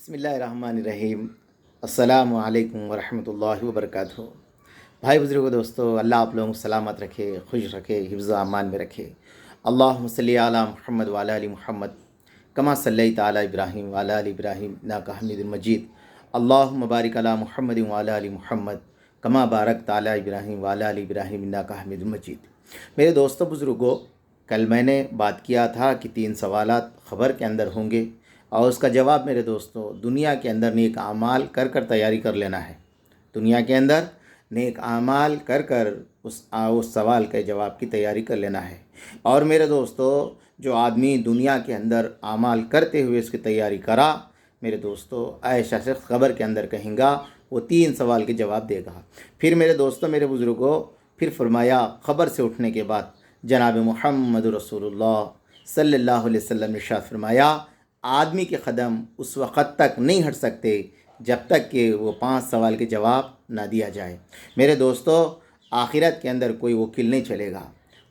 बिस्मिल्लाहिर्रहमानिर्रहीम। अस्सलामु अलैकुम वरहमतुल्लाहि वबरकातुहू। भाई बुजुर्गो दोस्तों, अल्लाह आप लोगों को सलामत रखे, खुश रखे, हिफ्ज़ व अमान में रखे। अल्लाहुम्मा सल्ली अला मुहम्मद व अला आलि मुहम्मद कमा सल्लैता अला इब्राहीम व अला आलि इब्राहीम इन्नका हमीदुम मजीद। अल्लाहुम्मा बारिक अला मुहम्मद व अला आलि मुहम्मद कमा बारकता अला इब्राहीम व अला आलि इब्राहीम इन्नका हमीदुम मजीद। मेरे दोस्तों बुजुर्गों, कल मैंने बात किया था कि 3 सवालात ख़बर के अंदर होंगे और उसका जवाब मेरे दोस्तों दुनिया के अंदर नेक आमाल कर कर तैयारी कर लेना है। दुनिया के अंदर नेक आमाल कर कर उस सवाल के जवाब की तैयारी कर लेना है। और मेरे दोस्तों, जो आदमी दुनिया के अंदर आमाल करते हुए उसकी तैयारी करा, मेरे दोस्तों ऐसा शख्स ख़बर के अंदर कहेंगा वो 3 सवाल के जवाब देगा। फिर मेरे दोस्तों, मेरे बुज़ुर्गों, फिर फरमाया ख़बर से उठने के बाद जनाब मुहम्मद रसूलुल्लाह सल्लल्लाहु अलैहि वसल्लम ने इरशाद फरमाया, आदमी के कदम उस वक़्त तक नहीं हट सकते जब तक कि वो 5 सवाल के जवाब ना दिया जाए। मेरे दोस्तों, आखिरत के अंदर कोई वकील नहीं चलेगा,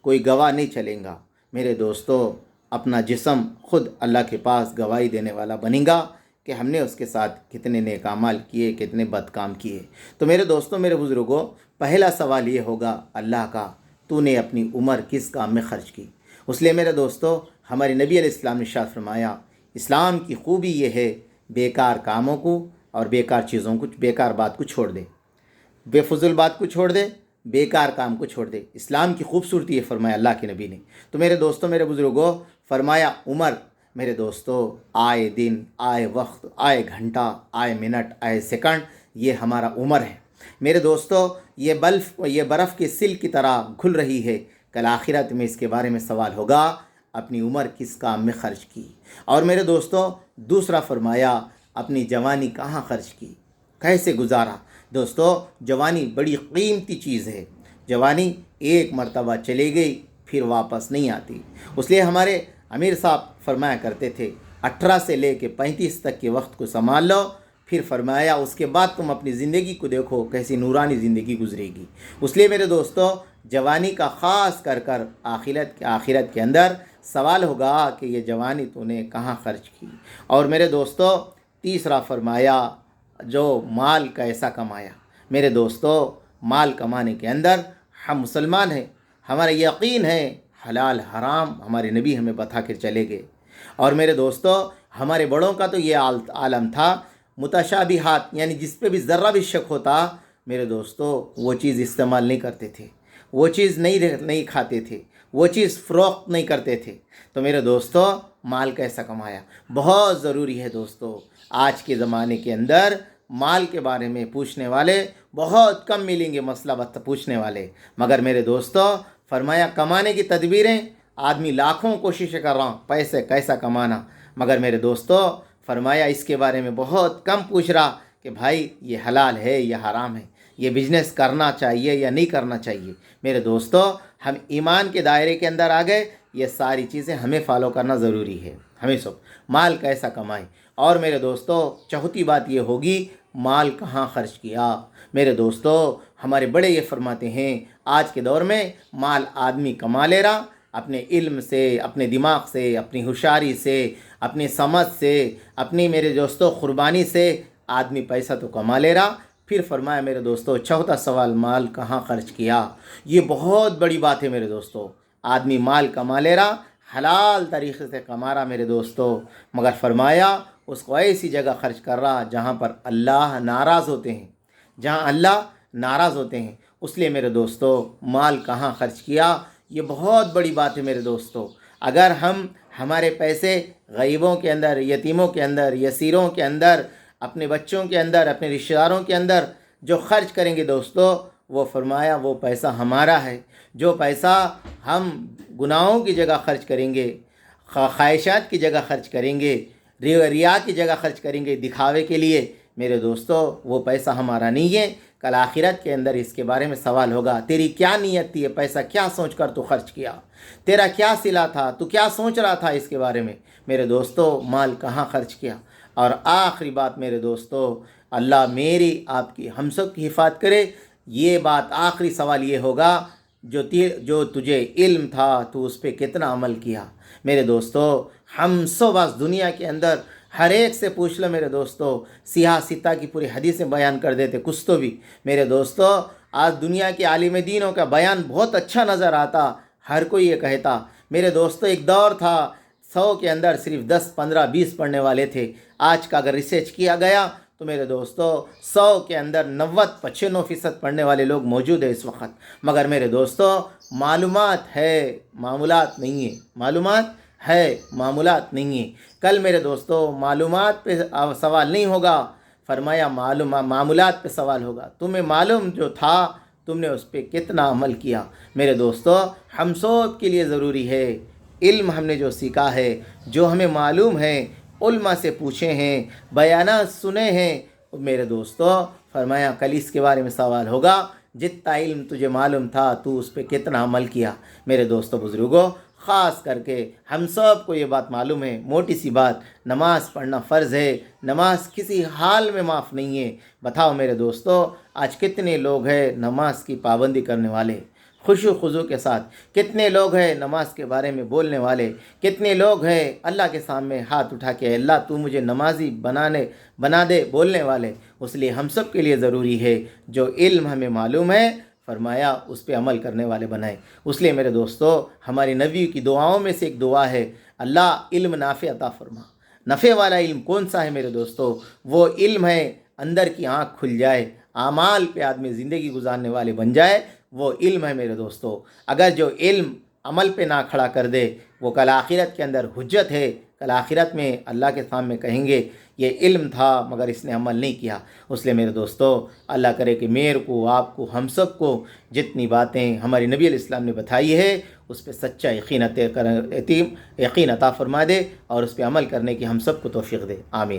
कोई गवाह नहीं चलेगा। मेरे दोस्तों, अपना जिस्म ख़ुद अल्लाह के पास गवाही देने वाला बनेगा कि हमने उसके साथ कितने नेक अमाल किए, कितने बदकाम किए। तो मेरे दोस्तों, मेरे बुज़ुर्गों, पहला सवाल ये होगा अल्लाह का, तूने अपनी उम्र किस काम में ख़र्च की। इसलिए मेरे दोस्तों, हमारे नबी अलैहिस्सलाम ने इरशाद फरमाया, इस्लाम की खूबी ये है बेकार कामों को और बेकार चीज़ों को, बेकार बात को छोड़ दे, बेफजुल बात को छोड़ दे, बेकार काम को छोड़ दे। इस्लाम की खूबसूरती ये फरमाया अल्लाह के नबी ने। तो मेरे दोस्तों, मेरे बुज़ुर्गों, फरमाया उम्र, मेरे दोस्तों आए दिन, आए वक्त, आए घंटा, आए मिनट, आए सेकंड, ये हमारा उम्र है। मेरे दोस्तों, ये बर्फ़ के सिल की तरह घुल रही है। कल आखिरत में इसके बारे में सवाल होगा, अपनी उम्र किस काम में ख़र्च की। और मेरे दोस्तों, दूसरा फरमाया अपनी जवानी कहाँ ख़र्च की, कैसे गुजारा। दोस्तों, जवानी बड़ी कीमती चीज़ है। जवानी एक मर्तबा चली गई फिर वापस नहीं आती। इसलिए हमारे अमीर साहब फरमाया करते थे, 18 से लेके 35 तक के वक्त को संभाल लो, फिर फरमाया उसके बाद तुम अपनी ज़िंदगी को देखो कैसी नूरानी ज़िंदगी गुजरेगी। इसलिए मेरे दोस्तों, जवानी का ख़ास कर कर आखिरत के अंदर सवाल होगा कि ये जवानी तूने कहाँ ख़र्च की। और मेरे दोस्तों, तीसरा फरमाया जो माल कैसा कमाया। मेरे दोस्तों, माल कमाने के अंदर हम मुसलमान हैं, हमारा यकीन है हलाल हराम हमारे नबी हमें बता कर चले गए। और मेरे दोस्तों, हमारे बड़ों का तो ये आलम था, मुतशाबिहात यानी जिस पे भी ज़र्रा भी शक होता, मेरे दोस्तों वो चीज़ इस्तेमाल नहीं करते थे, वो चीज़ नहीं खाते थे, वो चीज़ फ़रोख्त नहीं करते थे। तो मेरे दोस्तों, माल कैसा कमाया बहुत ज़रूरी है। दोस्तों, आज के ज़माने के अंदर माल के बारे में पूछने वाले बहुत कम मिलेंगे, मसला पूछने वाले। मगर मेरे दोस्तों, फरमाया कमाने की तदबीरें, आदमी लाखों कोशिशें कर रहा हूँ पैसे कैसा कमाना, मगर मेरे दोस्तों फरमाया इसके बारे में बहुत कम पूछ रहा कि भाई ये हलाल है या हराम है, ये बिज़नेस करना चाहिए या नहीं करना चाहिए। मेरे दोस्तों, हम ईमान के दायरे के अंदर आ गए, ये सारी चीज़ें हमें फॉलो करना ज़रूरी है। हमें सब माल कैसा कमाएं। और मेरे दोस्तों, चौथी बात ये होगी माल कहाँ ख़र्च किया। मेरे दोस्तों, हमारे बड़े ये फरमाते हैं आज के दौर में माल आदमी कमा ले रहा, अपने इल्म से, अपने दिमाग से, अपनी होशियारी से, अपनी समझ से, अपनी मेरे दोस्तों कुर्बानी से आदमी पैसा तो कमा ले रहा। फिर फरमाया मेरे दोस्तों, चौथा सवाल माल कहाँ ख़र्च किया। ये बहुत बड़ी बात है मेरे दोस्तों। आदमी माल कमा ले रहा, हलाल तरीक़े से कमा रहा मेरे दोस्तों, मगर फरमाया उसको ऐसी जगह ख़र्च कर रहा जहाँ पर अल्लाह नाराज़ होते हैं, जहाँ अल्लाह नाराज़ होते हैं। इसलिए मेरे दोस्तों, माल कहाँ ख़र्च किया, ये बहुत बड़ी बात है मेरे दोस्तों। अगर हम हमारे पैसे गरीबों के अंदर, यतीमों के अंदर, यसीरों के अंदर, अपने बच्चों के अंदर, अपने रिश्तेदारों के अंदर जो खर्च करेंगे दोस्तों, वो फरमाया वो पैसा हमारा है। जो पैसा हम गुनाहों की जगह खर्च करेंगे, ख्वाहिशात की जगह खर्च करेंगे, रिया की जगह खर्च करेंगे दिखावे के लिए, मेरे दोस्तों वो पैसा हमारा नहीं है। कल आखिरत के अंदर इसके बारे में सवाल होगा, तेरी क्या नीयत थी, पैसा क्या सोच कर तू खर्च किया, तेरा क्या सिला था, तू क्या सोच रहा था इसके बारे में। मेरे दोस्तों, माल कहाँ खर्च किया। और आखिरी बात मेरे दोस्तों, अल्लाह मेरी आपकी हम सब की हिफाजत करे। ये बात आखिरी सवाल ये होगा, जो तुझे इल्म था तू उस पर कितना अमल किया। मेरे दोस्तों, हम सब आज दुनिया के अंदर ہر ایک سے پوچھ لو میرے دوستو، سیاہ سیتا کی پوری حدیثیں بیان کر دیتے کچھ تو بھی۔ میرے دوستو آج دنیا کے عالم دینوں کا بیان بہت اچھا نظر آتا، ہر کوئی یہ کہتا۔ میرے دوستو ایک دور تھا 100 کے اندر صرف 10 15 20 پڑھنے والے تھے۔ آج کا اگر ریسرچ کیا گیا تو میرے دوستو 100 کے اندر 90 95% پڑھنے والے لوگ موجود ہیں اس وقت۔ مگر میرے دوستو معلومات ہے، معمولات نہیں ہے، معلومات ہے، معمولات نہیں ہے۔ کل میرے دوستو معلومات پہ سوال نہیں ہوگا، فرمایا معمولات پہ سوال ہوگا۔ تمہیں معلوم جو تھا تم نے اس پہ کتنا عمل کیا۔ میرے دوستو ہم سب کے لیے ضروری ہے، علم ہم نے جو سیکھا ہے، جو ہمیں معلوم ہے، علماء سے پوچھے ہیں، بیانات سنے ہیں، میرے دوستو فرمایا کل اس کے بارے میں سوال ہوگا، جتنا علم تجھے معلوم تھا تو اس پہ کتنا عمل کیا۔ میرے دوستو بزرگوں، خاص کر کے ہم سب کو یہ بات معلوم ہے، موٹی سی بات، نماز پڑھنا فرض ہے، نماز کسی حال میں معاف نہیں ہے۔ بتاؤ میرے دوستو آج کتنے لوگ ہیں نماز کی پابندی کرنے والے، خشوع و خضوع کے ساتھ؟ کتنے لوگ ہیں نماز کے بارے میں بولنے والے؟ کتنے لوگ ہیں اللہ کے سامنے ہاتھ اٹھا کے اللہ تو مجھے نمازی بنا دے بولنے والے؟ اس لیے ہم سب کے لیے ضروری ہے جو علم ہمیں معلوم ہے فرمایا اس پہ عمل کرنے والے بنائیں۔ اس لیے میرے دوستو ہماری نبی کی دعاؤں میں سے ایک دعا ہے، اللہ علم نافع عطا فرما۔ نفع والا علم کون سا ہے میرے دوستو؟ وہ علم ہے اندر کی آنکھ کھل جائے، اعمال پہ آدمی زندگی گزارنے والے بن جائے، وہ علم ہے میرے دوستو۔ اگر جو علم عمل پہ نہ کھڑا کر دے وہ کل آخرت کے اندر حجت ہے، کل آخرت میں اللہ کے سامنے کہیں گے یہ علم تھا مگر اس نے عمل نہیں کیا۔ اس لیے میرے دوستو اللہ کرے کہ میرے کو، آپ کو، ہم سب کو جتنی باتیں ہماری نبی علیہ السلام نے بتائی ہے اس پہ سچا یقین عطا فرما دے اور اس پہ عمل کرنے کی ہم سب کو توفیق دے، آمین۔